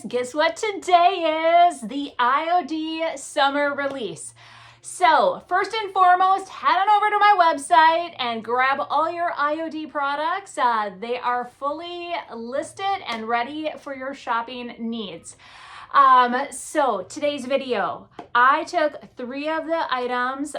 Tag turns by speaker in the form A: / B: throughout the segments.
A: guess what today is? The IOD Summer Release. So first and foremost, head on over to my website and grab all your IOD products. They are fully listed and ready for your shopping needs. So today's video, I took 3 of the items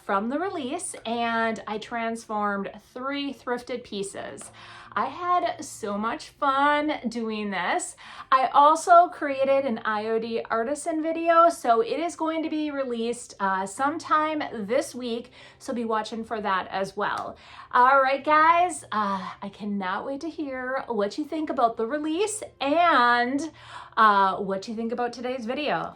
A: from the release and I transformed 3 thrifted pieces. I had so much fun doing this. I also created an IOD artisan video, so it is going to be released sometime this week, so be watching for that as well. All right, guys, I cannot wait to hear what you think about the release and what you think about today's video.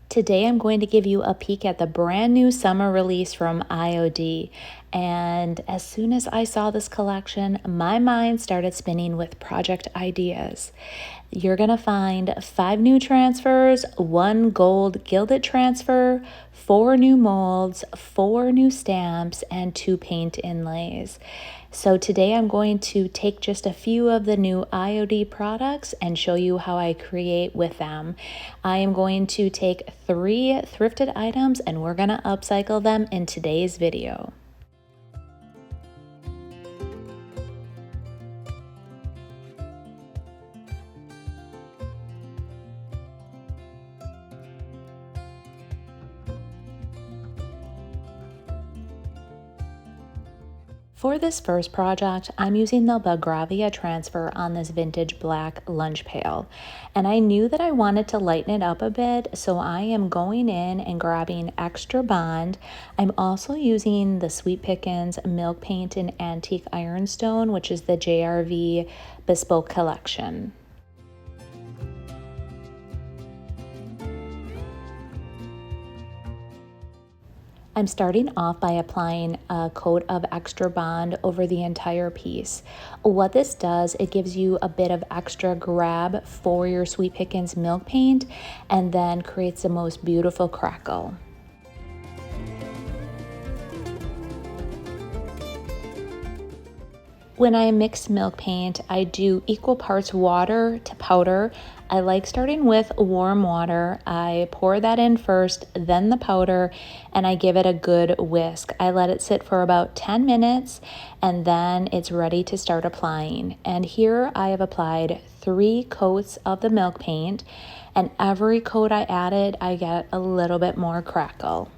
B: Today I'm going to give you a peek at the brand new summer release from IOD. And as soon as I saw this collection, my mind started spinning with project ideas. You're gonna find 5 new transfers, 1 gold gilded transfer, 4 new molds, 4 new stamps, and 2 paint inlays. So today I'm going to take just a few of the new IOD products and show you how I create with them. I am going to take 3 thrifted items and we're gonna upcycle them in today's video. For this first project, I'm using the Belgravia transfer on this vintage black lunch pail. And I knew that I wanted to lighten it up a bit, so I am going in and grabbing extra bond. I'm also using the Sweet Pickins milk paint in antique ironstone, which is the JRV bespoke collection. I'm starting off by applying a coat of extra bond over the entire piece. What this does, it gives you a bit of extra grab for your Sweet Pickins milk paint and then creates the most beautiful crackle. When I mix milk paint, I do equal parts water to powder. I like starting with warm water. I pour that in first, then the powder, and I give it a good whisk. I let it sit for about 10 minutes, and then it's ready to start applying. And here I have applied 3 coats of the milk paint, and every coat I added, I get a little bit more crackle.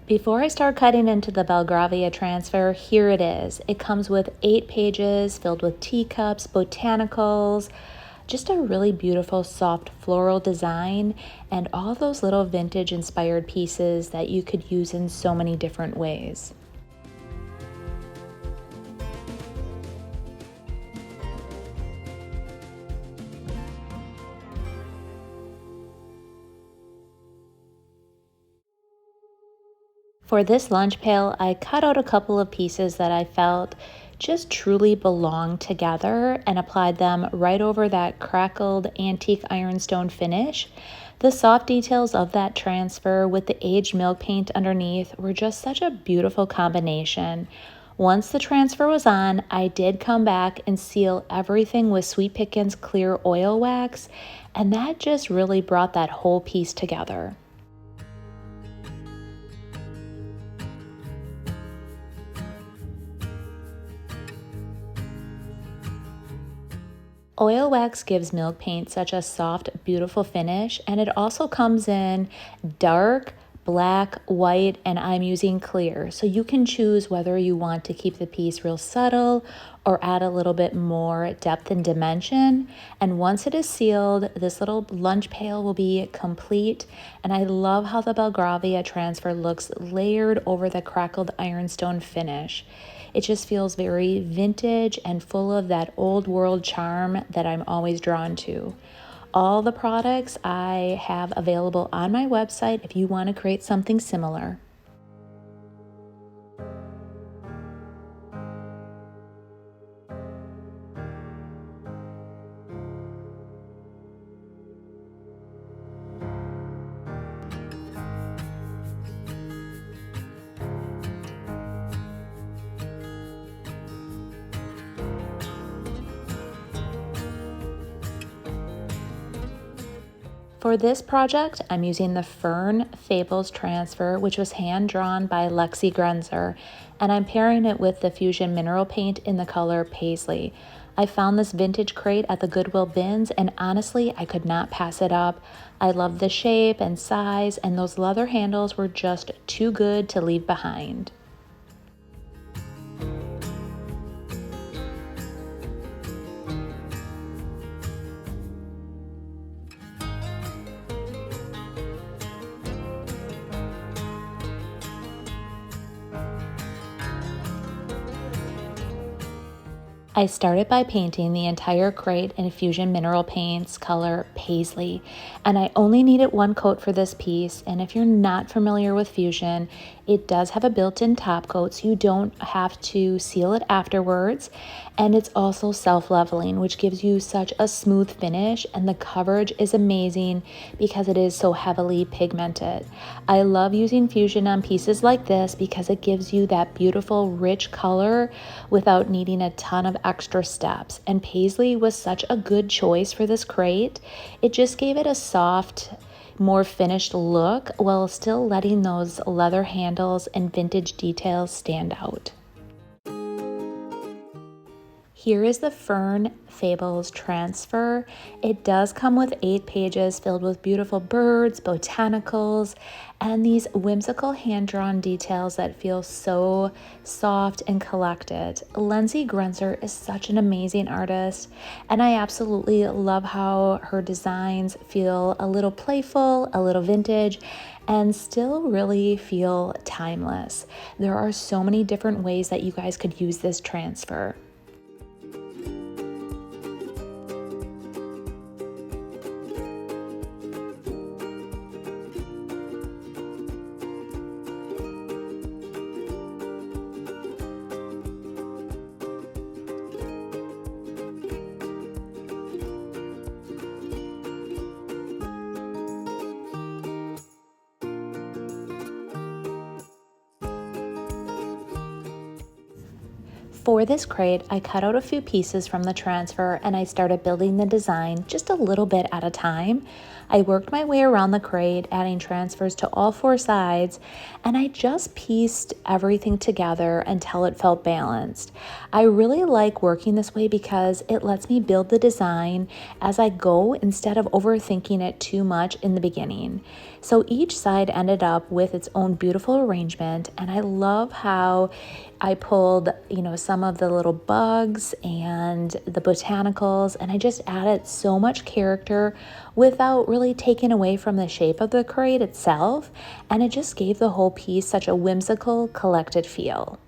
B: Before I start cutting into the Belgravia transfer, here it is. It comes with 8 pages filled with teacups, botanicals, just a really beautiful soft floral design, and all those little vintage inspired pieces that you could use in so many different ways. For this lunch pail, I cut out a couple of pieces that I felt just truly belonged together and applied them right over that crackled antique ironstone finish. The soft details of that transfer with the aged milk paint underneath were just such a beautiful combination. Once the transfer was on, I did come back and seal everything with Sweet Pickins clear oil wax, and that just really brought that whole piece together. Oil wax gives milk paint such a soft, beautiful finish, and it also comes in dark, black, white, and I'm using clear. So you can choose whether you want to keep the piece real subtle or add a little bit more depth and dimension. And once it is sealed, this little lunch pail will be complete. And I love how the Belgravia transfer looks layered over the crackled ironstone finish. It just feels very vintage and full of that old world charm that I'm always drawn to. All the products I have available on my website if you want to create something similar. For this project, I'm using the Fern Fables Transfer, which was hand drawn by Lexi Grenzer, and I'm pairing it with the Fusion Mineral Paint in the color Paisley. I found this vintage crate at the Goodwill bins, and honestly, I could not pass it up. I love the shape and size, and those leather handles were just too good to leave behind. I started by painting the entire crate in Fusion Mineral Paints color Paisley, and I only needed one coat for this piece. And if you're not familiar with Fusion, it does have a built-in top coat, so you don't have to seal it afterwards. And it's also self-leveling, which gives you such a smooth finish, and the coverage is amazing because it is so heavily pigmented. I love using Fusion on pieces like this because it gives you that beautiful rich color without needing a ton of extra steps. And Paisley was such a good choice for this crate. It just gave it a soft, more finished look while still letting those leather handles and vintage details stand out. Here is the Fern Fables Transfer. It does come with 8 pages filled with beautiful birds, botanicals, and these whimsical hand-drawn details that feel so soft and collected. Lexi Grenzer is such an amazing artist, and I absolutely love how her designs feel a little playful, a little vintage, and still really feel timeless. There are so many different ways that you guys could use this transfer. For this crate, I cut out a few pieces from the transfer and I started building the design just a little bit at a time. I worked my way around the crate, adding transfers to all 4 sides, and I just pieced everything together until it felt balanced. I really like working this way because it lets me build the design as I go instead of overthinking it too much in the beginning. So each side ended up with its own beautiful arrangement, and I love how I pulled, some of the little bugs and the botanicals, and I just added so much character without really taking away from the shape of the crate itself, and it just gave the whole piece such a whimsical, collected feel.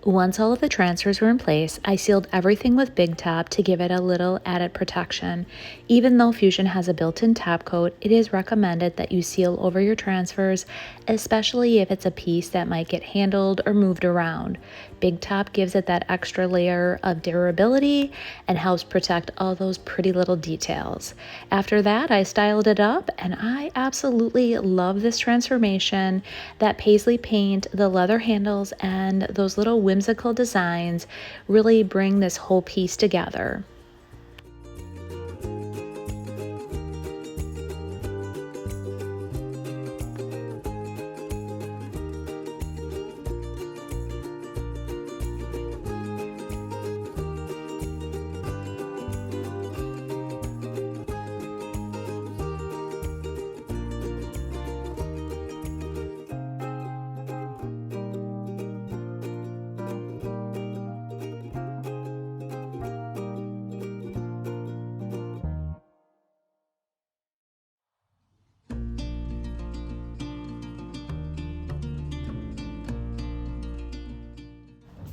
B: Once all of the transfers were in place, I sealed everything with Big Top to give it a little added protection. Even though Fusion has a built-in top coat, it is recommended that you seal over your transfers, especially if it's a piece that might get handled or moved around. Big Top gives it that extra layer of durability and helps protect all those pretty little details. After that, I styled it up, and I absolutely love this transformation. That paisley paint, the leather handles, and those little whimsical designs really bring this whole piece together.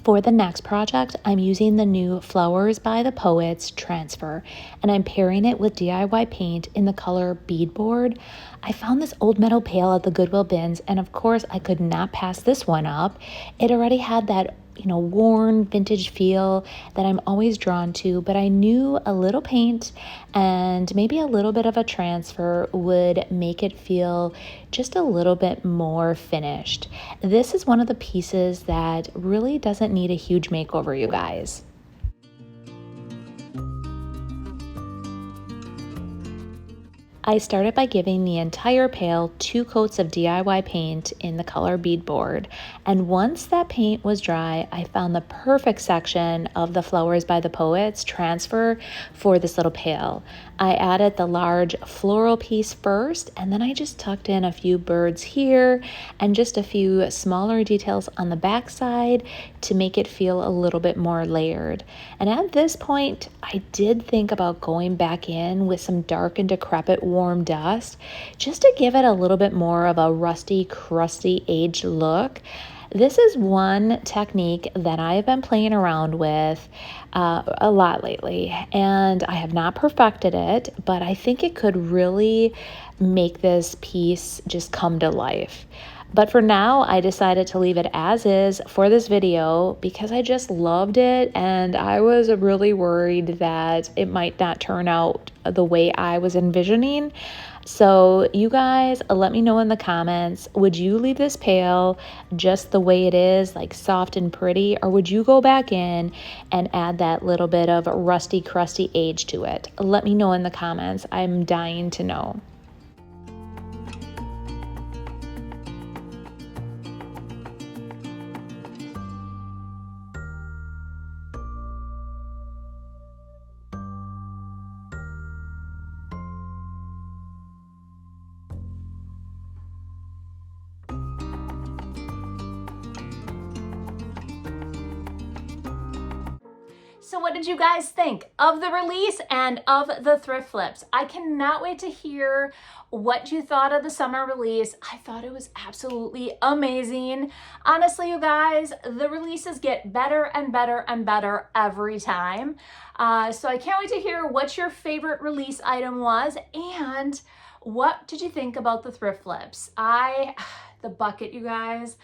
B: For the next project, I'm using the new Flowers by the Poets transfer, and I'm pairing it with DIY paint in the color Beadboard. I found this old metal pail at the Goodwill bins, and of course I could not pass this one up. It already had that worn vintage feel that I'm always drawn to, but I knew a little paint and maybe a little bit of a transfer would make it feel just a little bit more finished. This is one of the pieces that really doesn't need a huge makeover, you guys. I started by giving the entire pail 2 coats of DIY paint in the color beadboard, and once that paint was dry, I found the perfect section of the Flowers by the Poets transfer for this little pail. I added the large floral piece first, and then I just tucked in a few birds here and just a few smaller details on the back side to make it feel a little bit more layered. And at this point, I did think about going back in with some dark and decrepit warm dust just to give it a little bit more of a rusty, crusty, aged look. This is one technique that I have been playing around with a lot lately, and I have not perfected it, but I think it could really make this piece just come to life. But for now, I decided to leave it as is for this video because I just loved it, and I was really worried that it might not turn out the way I was envisioning. So you guys, let me know in the comments, would you leave this pail just the way it is, like soft and pretty, or would you go back in and add that little bit of rusty, crusty age to it? Let me know in the comments. I'm dying to know.
A: So what did you guys think of the release and of the thrift flips? I cannot wait to hear what you thought of the summer release. I thought it was absolutely amazing. Honestly, you guys, the releases get better and better and better every time. So I can't wait to hear what your favorite release item was and what did you think about the thrift flips? The bucket, you guys.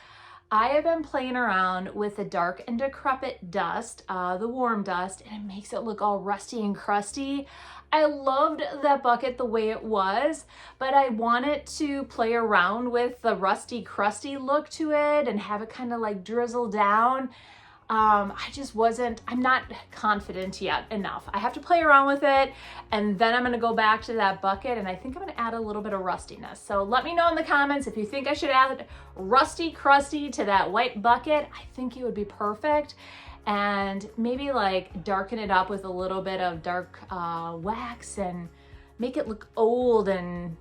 A: I have been playing around with the dark and decrepit dust, the warm dust, and it makes it look all rusty and crusty. I loved that bucket the way it was, but I wanted to play around with the rusty, crusty look to it and have it kind of like drizzle down. I'm not confident yet enough. I have to play around with it, and then I'm going to go back to that bucket, and I think I'm going to add a little bit of rustiness. So let me know in the comments if you think I should add rusty crusty to that white bucket. I think it would be perfect. And maybe like darken it up with a little bit of dark wax and make it look old, and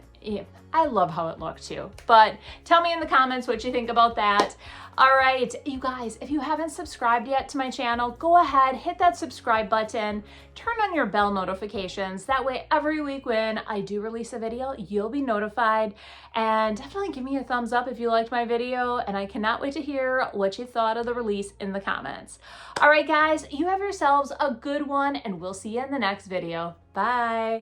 A: I love how it looked too. But tell me in the comments what you think about that. All right, you guys, if you haven't subscribed yet to my channel, go ahead, hit that subscribe button, turn on your bell notifications. That way every week when I do release a video, you'll be notified. And definitely give me a thumbs up if you liked my video, and I cannot wait to hear what you thought of the release in the comments. All right, guys, you have yourselves a good one, and we'll see you in the next video. Bye.